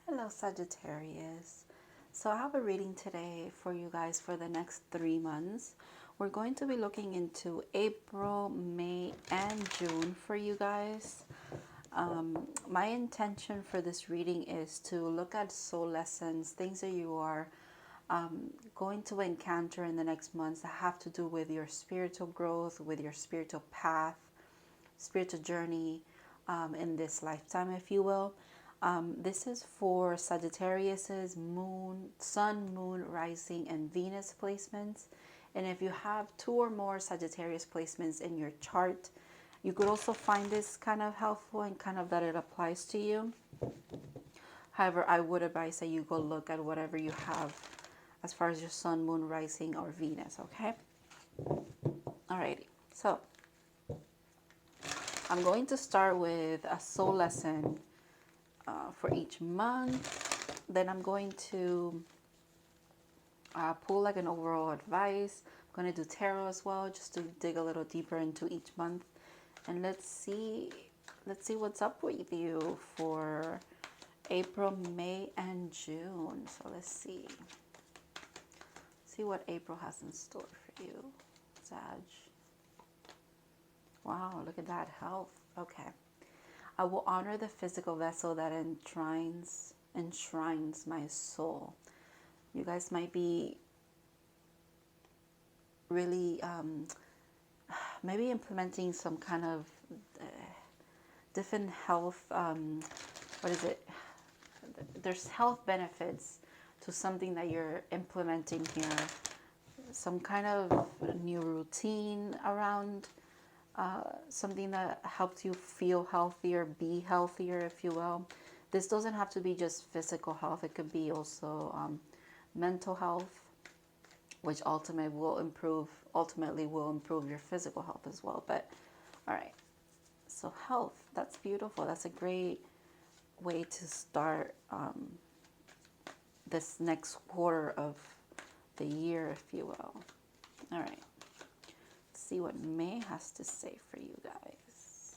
Hello, Sagittarius. So, I have a reading today for you guys for the next 3 months. We're going to be looking into April, May, and June for you guys. My intention for this reading is to look at soul lessons, things that you are going to encounter in the next months that have to do with your spiritual growth, with your spiritual path, spiritual journey in this lifetime, if you will. This is for Sagittarius's moon, sun, moon, rising, and Venus placements. And if you have 2 or more Sagittarius placements in your chart, you could also find this kind of helpful and kind of that it applies to you. However, I would advise that you go look at whatever you have as far as your sun, moon, rising, or Venus, okay? Alrighty, so I'm going to start with a soul lesson for each month. Then I'm going to pull like an overall advice. I'm going to do tarot as well, just to dig a little deeper into each month. And let's see what's up with you for April, May, and June. So let's see what April has in store for you, Sag. Wow, look at that, health. Okay. I will honor the physical vessel that enshrines my soul. You guys might be really maybe implementing some kind of different health, what is it? There's health benefits to something that you're implementing here. Some kind of new routine around something that helps you feel healthier, be healthier, if you will. This doesn't have to be just physical health. It could be also mental health, which ultimately will improve your physical health as well. But all right, so health, that's beautiful. That's a great way to start this next quarter of the year, if you will. All right, let's see what May has to say for you guys.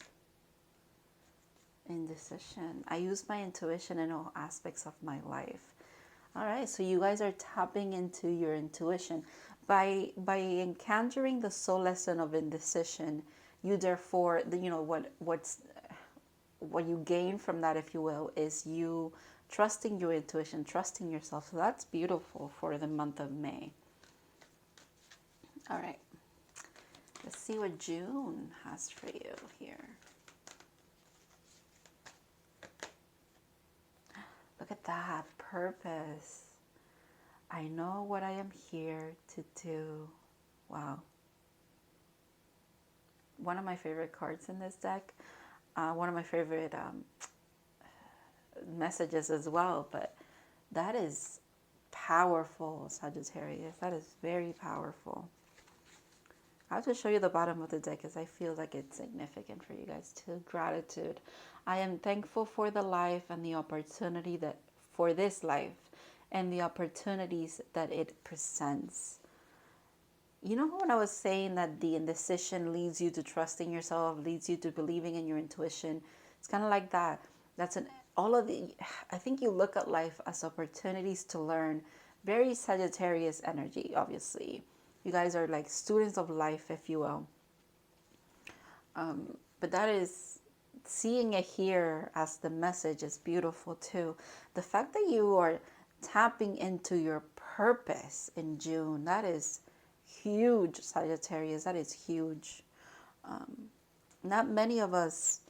Indecision. I use my intuition in all aspects of my life. All right, so you guys are tapping into your intuition. By encountering the soul lesson of indecision, you therefore, what you gain from that, if you will, is you trusting your intuition, trusting yourself. So that's beautiful for the month of May. All right, let's see what June has for you here. Look at that, purpose. I know what I am here to do. Wow. One of my favorite cards in this deck. One of my favorite messages as well. But that is powerful, Sagittarius. That is very powerful. I'll just show you the bottom of the deck because I feel like it's significant for you guys too. Gratitude. I am thankful for the life and the opportunity for this life and the opportunities that it presents. You know when I was saying that the indecision leads you to trusting yourself, leads you to believing in your intuition? It's kind of like that. I think you look at life as opportunities to learn. Very Sagittarius energy, obviously. You guys are like students of life, if you will. But that is, seeing it here as the message is beautiful too. The fact that you are tapping into your purpose in June, that is huge, Sagittarius. That is huge. Not many of us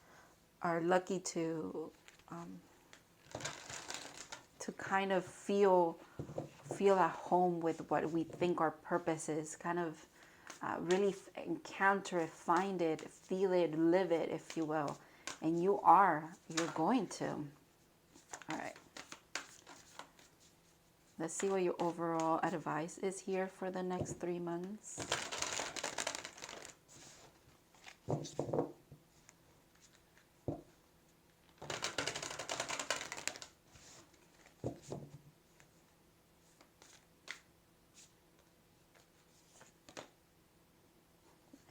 are lucky to kind of feel at home with what we think our purpose is. Kind of really encounter it, find it, feel it, live it, if you will. And you're going to. All right. Let's see what your overall advice is here for the next 3 months.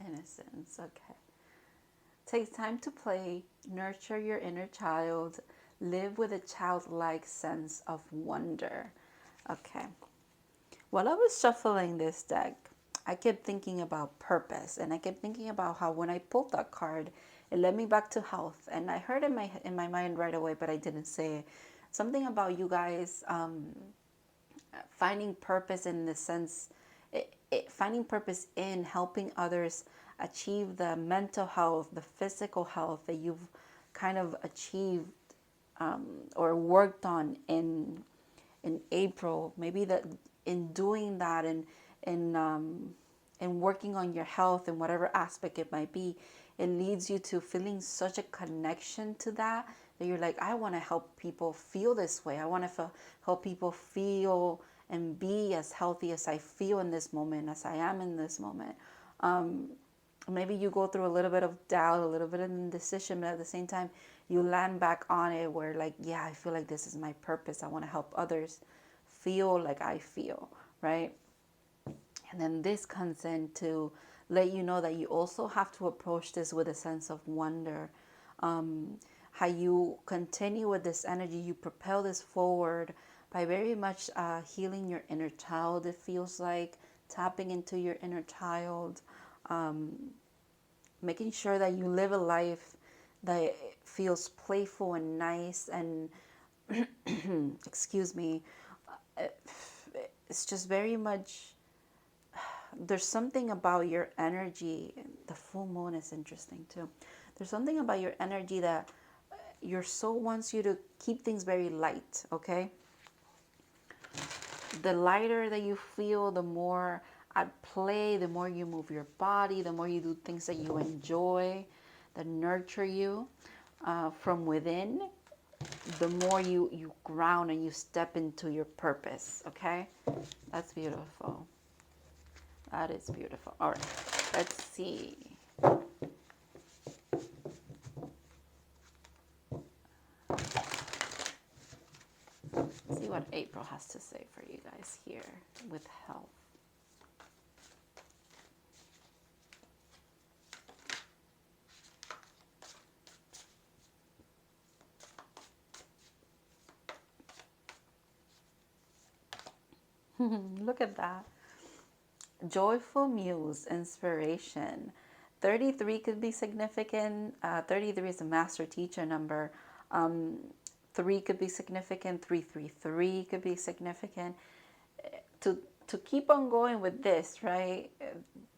Innocence, okay. Take time to play, nurture your inner child, Live with a childlike sense of wonder. Okay. While I was shuffling this deck, I kept thinking about purpose, and I kept thinking about how when I pulled that card, it led me back to health. And I heard in my mind right away, but I didn't say it. Something about you guys finding purpose in the sense, finding purpose in helping others achieve the mental health, the physical health that you've kind of achieved or worked on in April. Maybe that in doing that and in working on your health in whatever aspect it might be, it leads you to feeling such a connection to that that you're like, I want to help people feel this way. I want to help people feel and be as healthy as I feel in this moment, as I am in this moment. Maybe you go through a little bit of doubt, a little bit of indecision, but at the same time, you land back on it where like, yeah, I feel like this is my purpose. I want to help others feel like I feel, right? And then this comes in to let you know that you also have to approach this with a sense of wonder. How you continue with this energy, you propel this forward by very much healing your inner child, it feels like, tapping into your inner child, making sure that you live a life that feels playful and nice and, excuse me, it's just very much, there's something about your energy. The full moon is interesting too. There's something about your energy that your soul wants you to keep things very light, okay? The lighter that you feel, the more at play, the more you move your body, the more you do things that you enjoy, that nurture you from within, the more you ground and you step into your purpose, okay? That's beautiful. That is beautiful. All right, let's see. Let's see what April has to say for you guys here with health. Look at that. Joyful muse, inspiration. 33 could be significant. 33 is a master teacher number. 3 could be significant. 333 could be significant. To keep on going with this, right?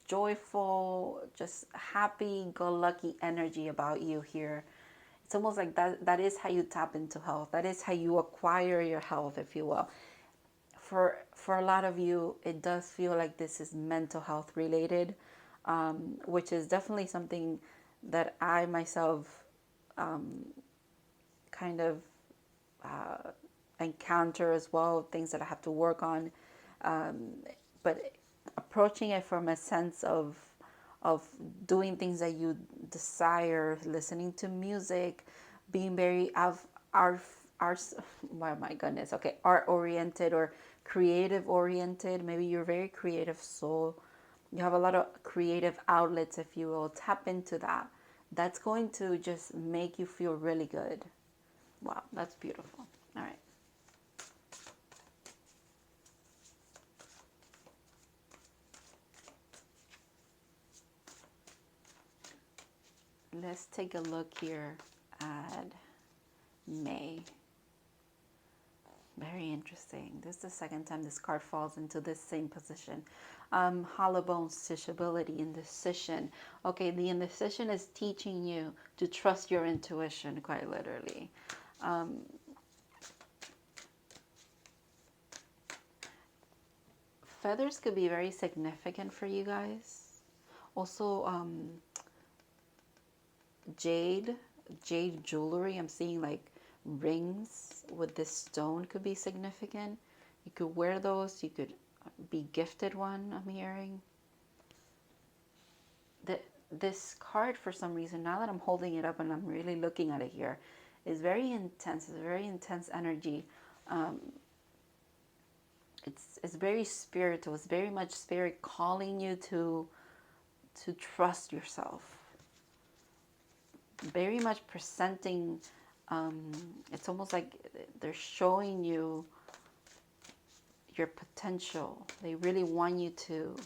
Joyful, just happy-go-lucky energy about you here. It's almost like that is how you tap into health. That is how you acquire your health, if you will. For a lot of you, it does feel like this is mental health related, which is definitely something that I myself kind of encounter as well, things that I have to work on. But approaching it from a sense of doing things that you desire, listening to music, being very art, oh my goodness, okay, art oriented or creative oriented. Maybe you're a very creative soul. You have a lot of creative outlets, if you will. Tap into that. That's going to just make you feel really good. Wow, that's beautiful. All right. Let's take a look here at May. Very interesting. This is the second time this card falls into this same position. Hollow bones, teachability, indecision. Okay, the indecision is teaching you to trust your intuition, quite literally. Feathers could be very significant for you guys. Also, jade jewelry. I'm seeing like rings with this stone could be significant. You could wear those. You could be gifted one, I'm hearing. This card, for some reason, now that I'm holding it up and I'm really looking at it here, is very intense. It's a very intense energy. It's very spiritual. It's very much spirit calling you to trust yourself. Very much presenting It's almost like they're showing you your potential. They really want you to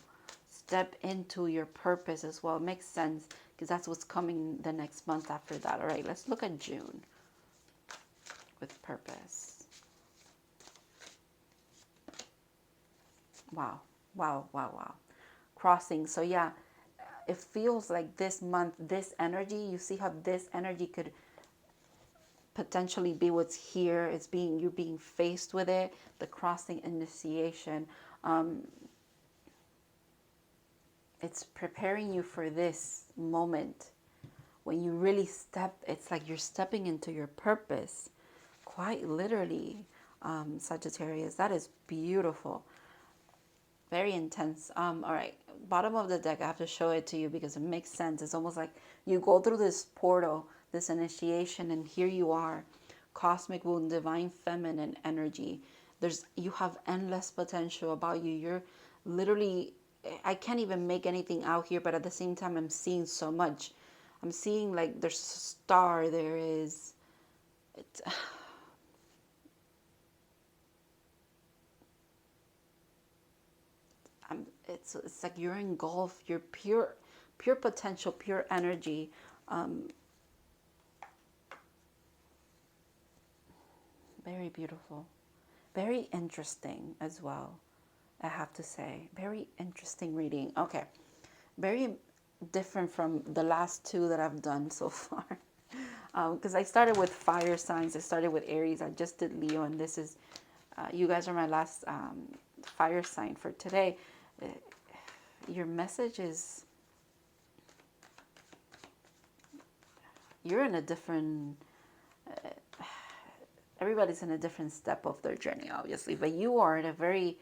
step into your purpose as well. It makes sense because that's what's coming the next month after that. All right, let's look at June with purpose. Wow, wow, wow, wow. Crossing. So yeah, it feels like this month, this energy, you see how this energy could potentially be what's here. It's being, you're being faced with it, the crossing initiation. It's preparing you for this moment when you really step, it's like you're stepping into your purpose, quite literally, Sagittarius. That is beautiful. Very intense. All right, bottom of the deck, I have to show it to you because it makes sense. It's almost like you go through this portal, this initiation, and here you are, cosmic womb, divine feminine energy. You have endless potential about you. You're literally, I can't even make anything out here, but at the same time, I'm seeing so much. I'm seeing like there's a star, there is, it's, it's like you're engulfed, you're pure potential, pure energy. Very beautiful, very interesting as well, I have to say. Very interesting reading. Okay, very different from the last two that I've done so far. Because I started with fire signs, I started with Aries, I just did Leo, and this is, you guys are my last fire sign for today. Your message is, you're in a different, everybody's in a different step of their journey, obviously, but you are at a very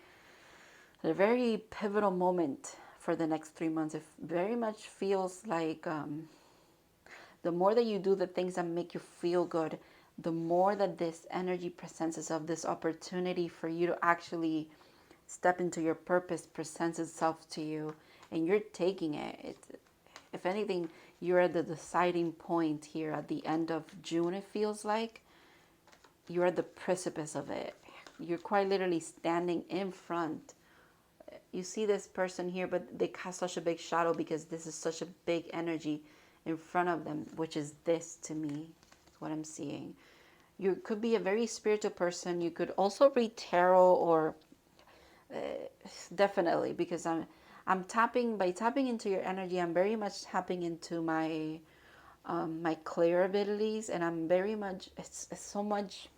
pivotal moment for the next 3 months. It very much feels like the more that you do the things that make you feel good, the more that this energy presents itself, this opportunity for you to actually step into your purpose presents itself to you, and you're taking it. If anything, you're at the deciding point here at the end of June, it feels like. You're at the precipice of it. You're quite literally standing in front. You see this person here, but they cast such a big shadow because this is such a big energy in front of them, which is this to me, what I'm seeing. You could be a very spiritual person. You could also read tarot, or definitely, because I'm tapping, by tapping into your energy, I'm very much tapping into my my clear abilities, and I'm very much, it's so much,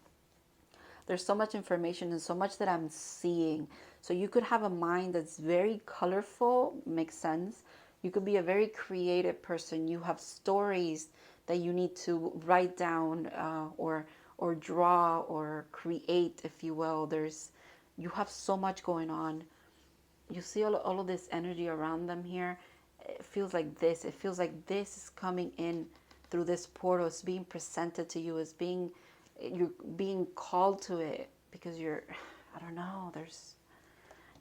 there's so much information and so much that I'm seeing. So you could have a mind that's very colorful, makes sense. You could be a very creative person. You have stories that you need to write down, or draw or create, if you will. You have so much going on. You see all of this energy around them here. It feels like this. It feels like this is coming in through this portal. It's being presented to you. You're being called to it because I don't know,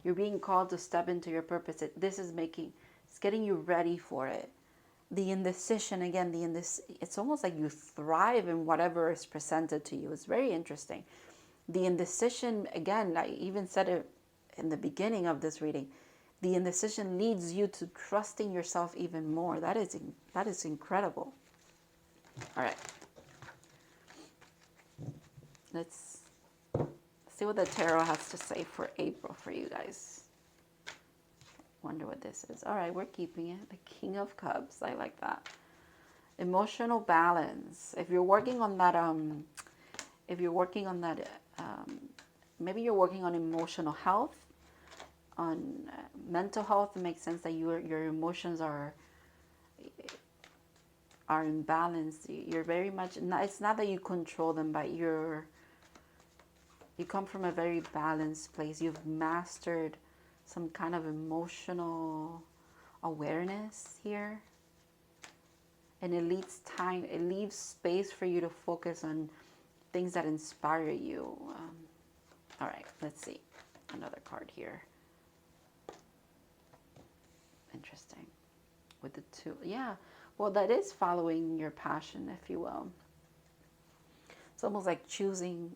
you're being called to step into your purpose. It's getting you ready for it. The indecision, again, it's almost like you thrive in whatever is presented to you. It's very interesting. The indecision, again, I even said it in the beginning of this reading, the indecision leads you to trusting yourself even more. That is incredible. All right. Let's see what the tarot has to say for April for you guys. Wonder what this is. All right, we're keeping it. The King of Cups. I like that. Emotional balance. If you're working on that, maybe you're working on emotional health, on mental health. It makes sense that your emotions are in balance. You're very much, it's not that you control them, but you come from a very balanced place. You've mastered some kind of emotional awareness here. And it leaves space for you to focus on things that inspire you. All right, let's see. Another card here. Interesting. With the two. Yeah, well, that is following your passion, if you will. It's almost like choosing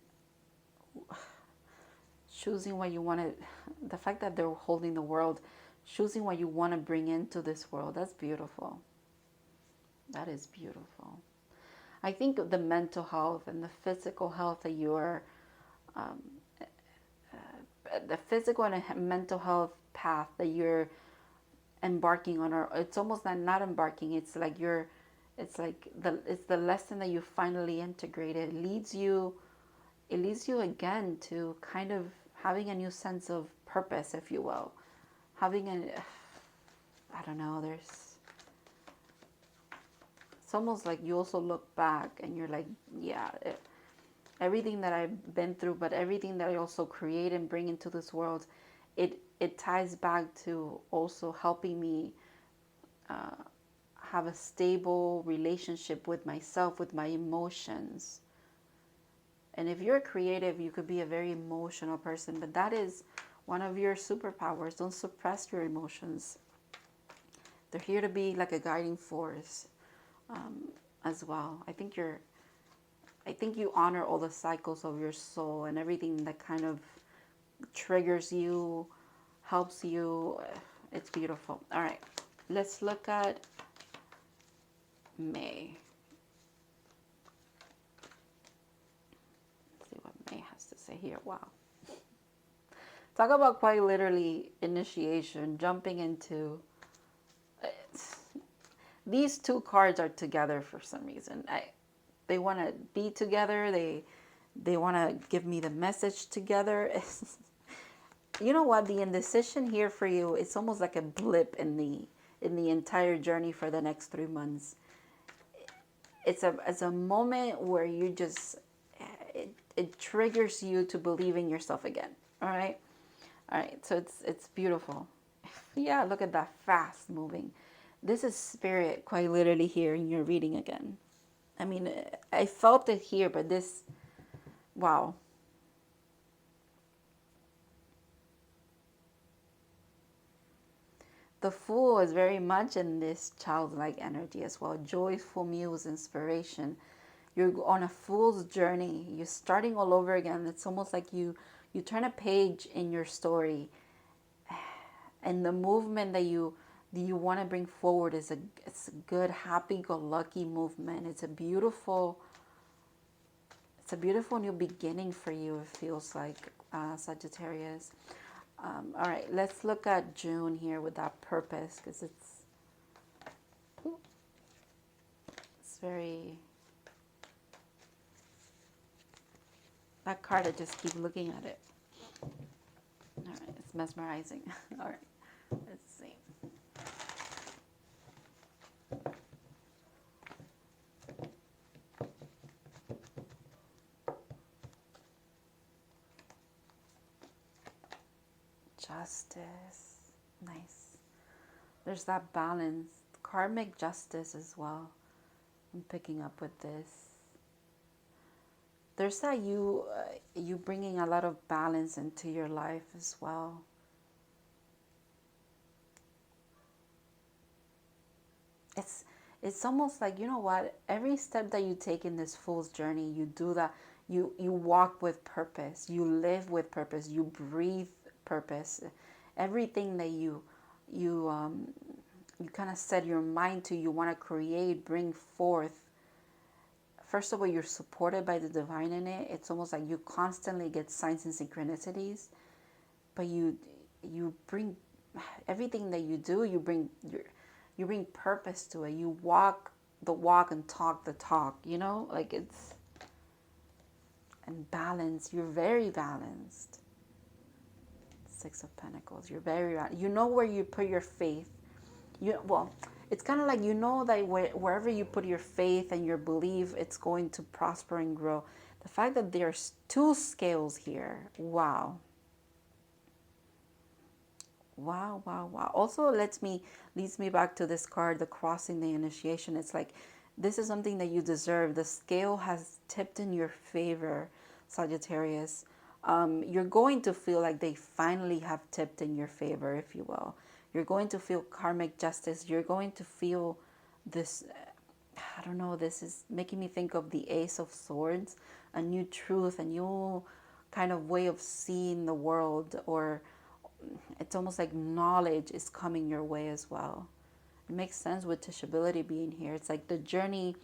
what you want to, the fact that they're holding the world, choosing what you want to bring into this world. That's beautiful. That is beautiful. I think the mental health and the physical health that you're, um, the physical and mental health path that you're embarking on, or it's almost not embarking, it's like you're, it's the lesson that you finally integrated. It leads you again to kind of having a new sense of purpose, if you will. Having a, I don't know, it's almost like you also look back and you're like, yeah, everything that I've been through, but everything that I also create and bring into this world, it ties back to also helping me have a stable relationship with myself, with my emotions. And if you're creative, you could be a very emotional person, but that is one of your superpowers. Don't suppress your emotions. They're here to be like a guiding force as well. I think you honor all the cycles of your soul and everything that kind of triggers you, helps you. It's beautiful. All right, let's look at May. Let's see what May has to say here. Wow. Talk about quite literally initiation, jumping into. These two cards are together for some reason. They want to be together. They want to give me the message together. You know what? The indecision here for you, it's almost like a blip in the entire journey for the next 3 months. It's a moment where you just it triggers you to believe in yourself again. All right. So it's beautiful. Yeah, look at that, fast moving. This is spirit quite literally here in your reading again. I mean, I felt it here, but this, wow. The Fool is very much in this childlike energy as well. Joyful muse, inspiration. You're on a fool's journey. You're starting all over again. It's almost like you turn a page in your story, and the movement that you want to bring forward is it's a good, happy-go-lucky movement. It's a beautiful new beginning for you. It feels like Sagittarius. All right, let's look at June here with that purpose, because it's very, that card, I just keep looking at it. All right, it's mesmerizing. All right, let's see. Justice. Nice. There's that balance. Karmic justice as well. I'm picking up with this. There's that you bringing a lot of balance into your life as well. It's almost like, you know what, every step that you take in this fool's journey, you do that. You walk with purpose. You live with purpose. You breathe purpose. Everything that you kind of set your mind to, you want to create, bring forth. First of all, you're supported by the divine in it. It's almost like you constantly get signs and synchronicities, but you bring everything that you do. You bring purpose to it. You walk the walk and talk the talk. You know, like it's, and balance. You're very balanced. Six of Pentacles. You're very, you know where you put your faith. Well, it's kind of like, you know that wherever you put your faith and your belief, it's going to prosper and grow. The fact that there's two scales here, wow. Wow, wow, wow. Also leads me back to this card, the crossing, the initiation. It's like, this is something that you deserve. The scale has tipped in your favor, Sagittarius. You're going to feel like they finally have tipped in your favor, if you will. You're going to feel karmic justice. You're going to feel this I don't know, this is making me think of the Ace of Swords, a new truth, a new kind of way of seeing the world, or it's almost like knowledge is coming your way as well. It makes sense with teachability being here. It's like the journey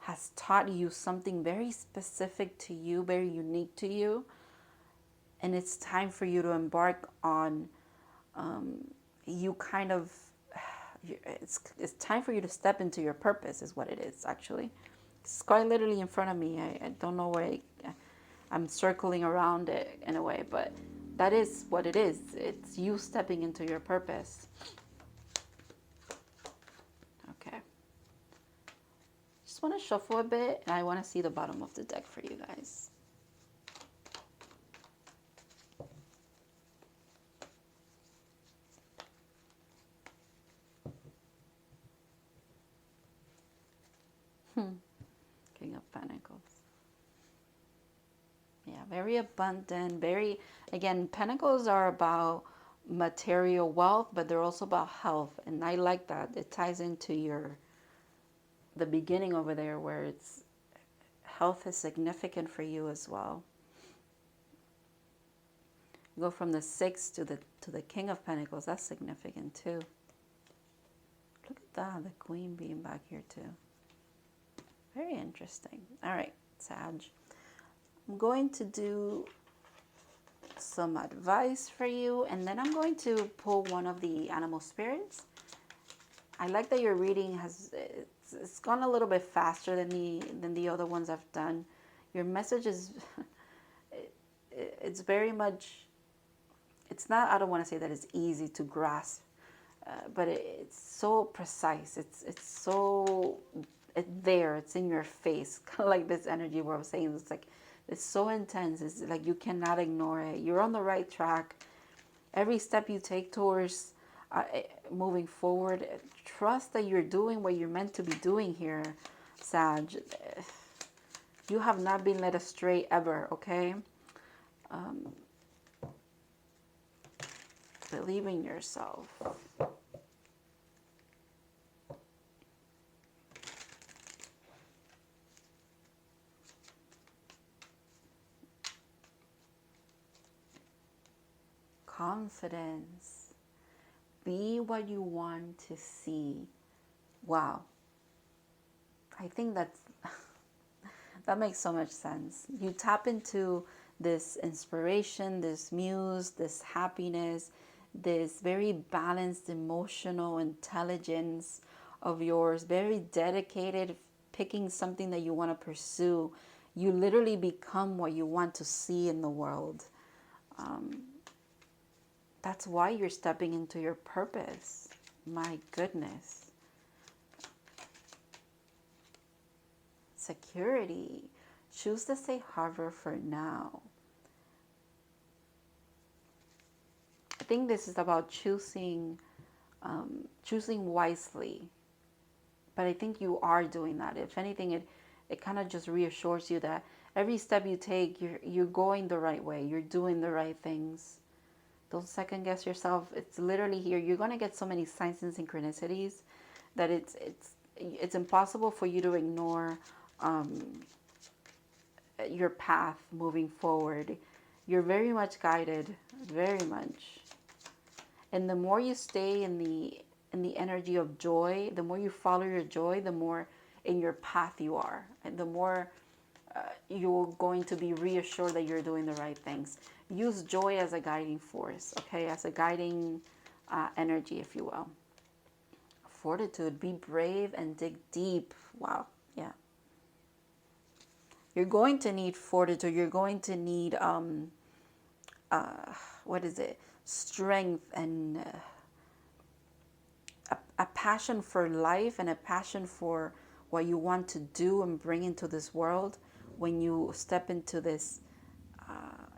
has taught you something very specific to you, very unique to you, and it's time for you to embark on you kind of it's time for you to step into your purpose is what it is actually. It's quite literally in front of me. I don't know where I'm circling around it in a way, but that is what it is. It's you stepping into your purpose. Okay. Just want to shuffle a bit, and I want to see the bottom of the deck for you guys. King of Pentacles. Yeah, very abundant, very, again, Pentacles are about material wealth, but they're also about health. And I like that. It ties into the beginning over there where it's health is significant for you as well. You go from the Six to the King of Pentacles. That's significant too. Look at that, the Queen being back here too. Very interesting. All right, Sag. I'm going to do some advice for you, and then I'm going to pull one of the animal spirits. I like that your reading it's gone a little bit faster than the other ones I've done. Your message is it's very much, it's not, I don't want to say that it's easy to grasp, but it's so precise. It's so it's in your face, kind of like this energy where I was saying it's like it's so intense. It's like you cannot ignore it. You're on the right track. Every step you take towards moving forward, trust that you're doing what you're meant to be doing here, Sag. You have not been led astray ever, okay? Believe in yourself. Confidence. Be what you want to see. Wow. I think that's that makes so much sense. You tap into this inspiration, this muse, this happiness, this very balanced emotional intelligence of yours, very dedicated, picking something that you want to pursue. You literally become what you want to see in the world. That's why you're stepping into your purpose. My goodness. Security. Choose the safe harbor for now. I think this is about choosing wisely. But I think you are doing that. If anything, it kind of just reassures you that every step you take, you're going the right way. You're doing the right things. Don't second guess yourself. It's literally here. You're going to get so many signs and synchronicities that it's impossible for you to ignore your path moving forward. You're very much guided, very much. And the more you stay in the energy of joy, the more you follow your joy, the more in your path you are, and the more you're going to be reassured that you're doing the right things. Use joy as a guiding force, okay? As a guiding energy, if you will. Fortitude. Be brave and dig deep. Wow. Yeah. You're going to need fortitude. You're going to need, what is it? Strength and a passion for life and a passion for what you want to do and bring into this world. When you step into this,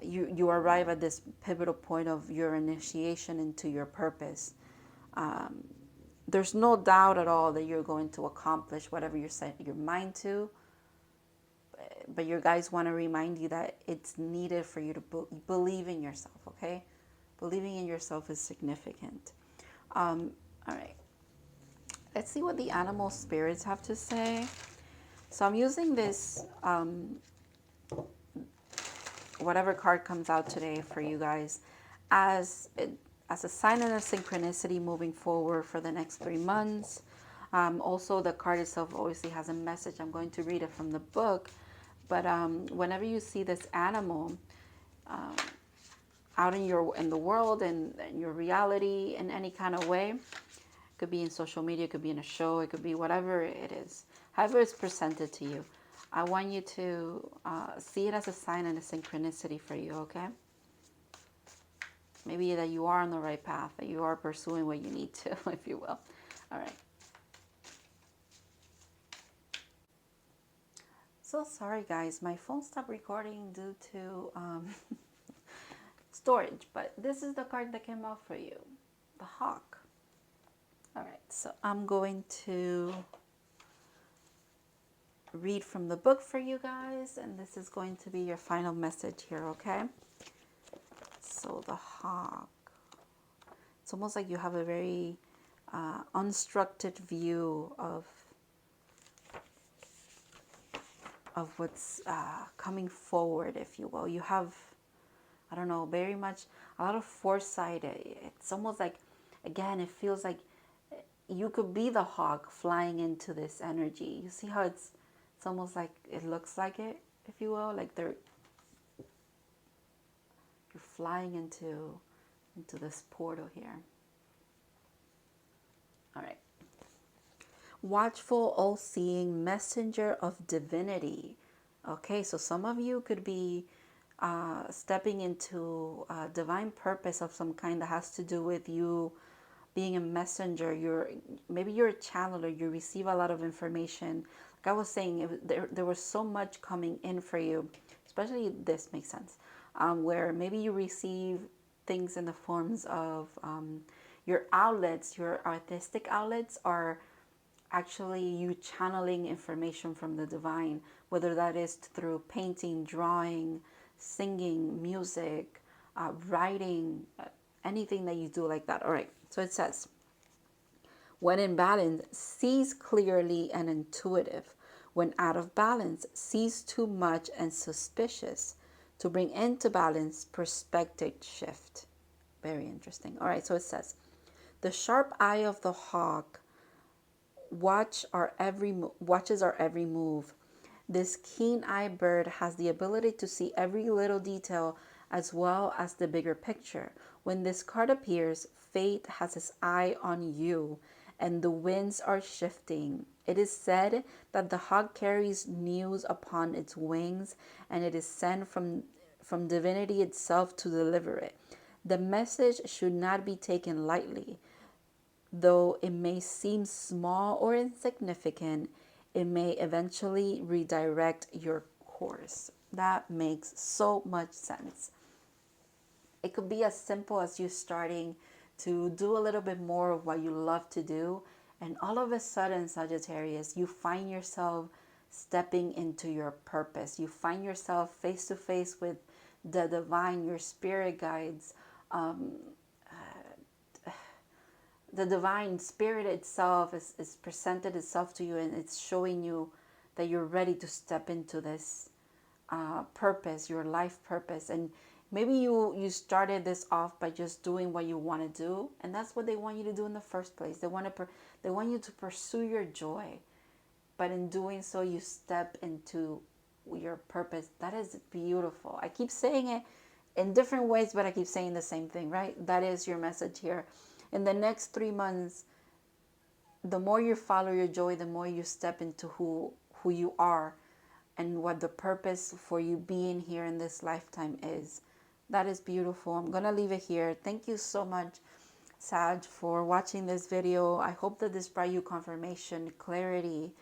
you arrive at this pivotal point of your initiation into your purpose. There's no doubt at all that you're going to accomplish whatever you set your mind to. But your guides want to remind you that it's needed for you to believe in yourself, okay? Believing in yourself is significant. All right. Let's see what the animal spirits have to say. So I'm using this, whatever card comes out today for you guys, as as a sign and a synchronicity moving forward for the next 3 months. Also, the card itself obviously has a message. I'm going to read it from the book. But whenever you see this animal out in the world and in your reality in any kind of way, it could be in social media, it could be in a show, it could be whatever it is, however it's presented to you, I want you to see it as a sign and a synchronicity for you, okay? Maybe that you are on the right path, that you are pursuing what you need to, if you will. All right. So sorry, guys. My phone stopped recording due to storage, but this is the card that came out for you, the hawk. All right, so I'm going to read from the book for you guys, and this is going to be your final message here, okay? So the hawk. It's almost like you have a very unstructured view of what's coming forward, if you will. You have, I don't know, very much a lot of foresight. It's almost like, again, it feels like you could be the hawk flying into this energy. You see how it's almost like it looks like it, if you will, like you're flying into this portal here. All right. Watchful, all-seeing messenger of divinity. Okay, so some of you could be stepping into a divine purpose of some kind that has to do with you being a messenger. Maybe you're a channeler. You receive a lot of information. Like I was saying, there was so much coming in for you, especially this makes sense, where maybe you receive things in the forms of your outlets, your artistic outlets are actually you channeling information from the divine, whether that is through painting, drawing, singing, music, writing, anything that you do like that. All right, so it says, when in balance, sees clearly and intuitive. When out of balance, sees too much and suspicious. To bring into balance, perspective shift. Very interesting. All right, so it says, the sharp eye of the hawk watches our every move. This keen-eyed bird has the ability to see every little detail as well as the bigger picture. When this card appears, fate has its eye on you, and the winds are shifting. It is said that the hawk carries news upon its wings, and it is sent from divinity itself to deliver it. The message should not be taken lightly. Though it may seem small or insignificant, it may eventually redirect your course. That makes so much sense. It could be as simple as you starting to do a little bit more of what you love to do, and all of a sudden, Sagittarius, you find yourself stepping into your purpose. You find yourself face to face with the divine, your spirit guides, the divine spirit itself is presented itself to you, and it's showing you that you're ready to step into this purpose, your life purpose. And maybe you started this off by just doing what you want to do, and that's what they want you to do in the first place. They want you to pursue your joy, but in doing so, you step into your purpose. That is beautiful. I keep saying it in different ways, but I keep saying the same thing, right? That is your message here. In the next 3 months, the more you follow your joy, the more you step into who you are and what the purpose for you being here in this lifetime is. That is beautiful. I'm going to leave it here. Thank you so much, Sag, for watching this video. I hope that this brought you confirmation, clarity.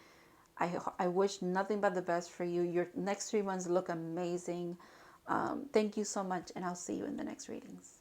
I wish nothing but the best for you. Your next 3 months look amazing. Thank you so much, and I'll see you in the next readings.